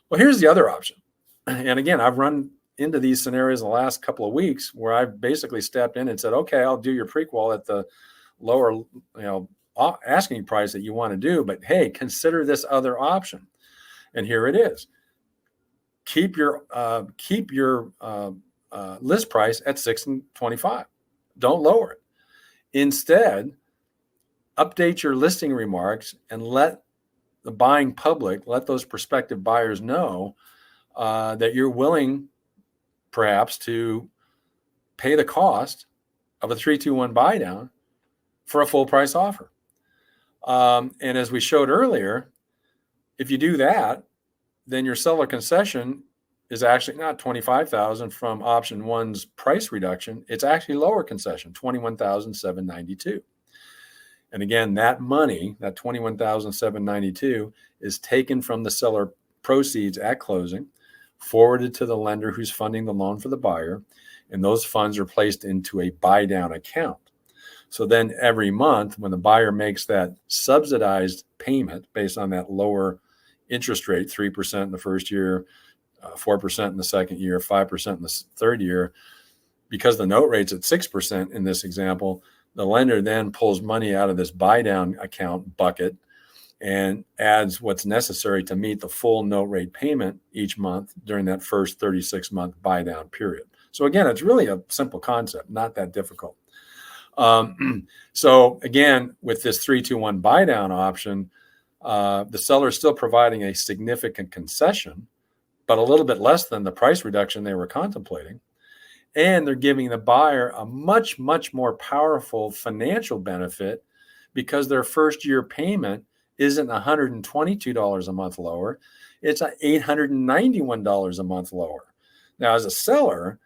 Well, here's the other option. And again, I've run into these scenarios in the last couple of weeks where I've basically stepped in and said, okay, I'll do your prequal at the lower, asking price that you want to do, but hey, consider this other option. And here it is. Keep your list price at $6.25. Don't lower it. Instead, update your listing remarks and let the buying public, let those prospective buyers know that you're willing, perhaps, to pay the cost of a 3-2-1 buy down for a full price offer. And as we showed earlier, if you do that, then your seller concession is actually not $25,000 from option one's price reduction. It's actually lower concession, $21,792. And again, that money, that $21,792, is taken from the seller proceeds at closing, forwarded to the lender who's funding the loan for the buyer, and those funds are placed into a buy down account. So then every month when the buyer makes that subsidized payment based on that lower interest rate, 3% in the first year, 4% in the second year, 5% in the third year, because the note rate's at 6% in this example, the lender then pulls money out of this buy down account bucket and adds what's necessary to meet the full note rate payment each month during that first 36-month buy down period. So again, it's really a simple concept, not that difficult. So again, with this 3-2-1 buy down option, the seller is still providing a significant concession, but a little bit less than the price reduction they were contemplating. And they're giving the buyer a much, much more powerful financial benefit because their first year payment isn't $122 a month lower. It's $891 a month lower. Now, as a seller,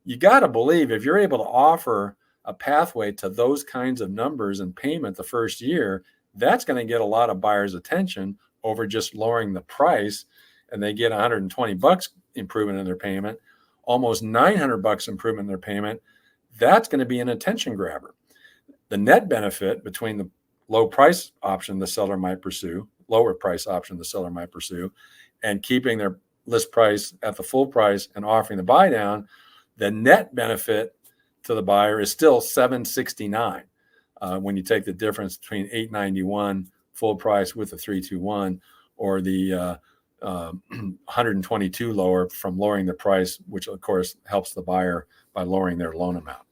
you got to believe if you're able to offer a pathway to those kinds of numbers and payment the first year, that's going to get a lot of buyers' attention over just lowering the price, and they get $120 improvement in their payment, almost $900 improvement in their payment. That's going to be an attention grabber. The net benefit between the low price option the seller might pursue, lower price option the seller might pursue, and keeping their list price at the full price and offering the buy down, the net benefit to the buyer is still $769 when you take the difference between $891 full price with the 3-2-1 or the $122 lower from lowering the price, which of course helps the buyer by lowering their loan amount.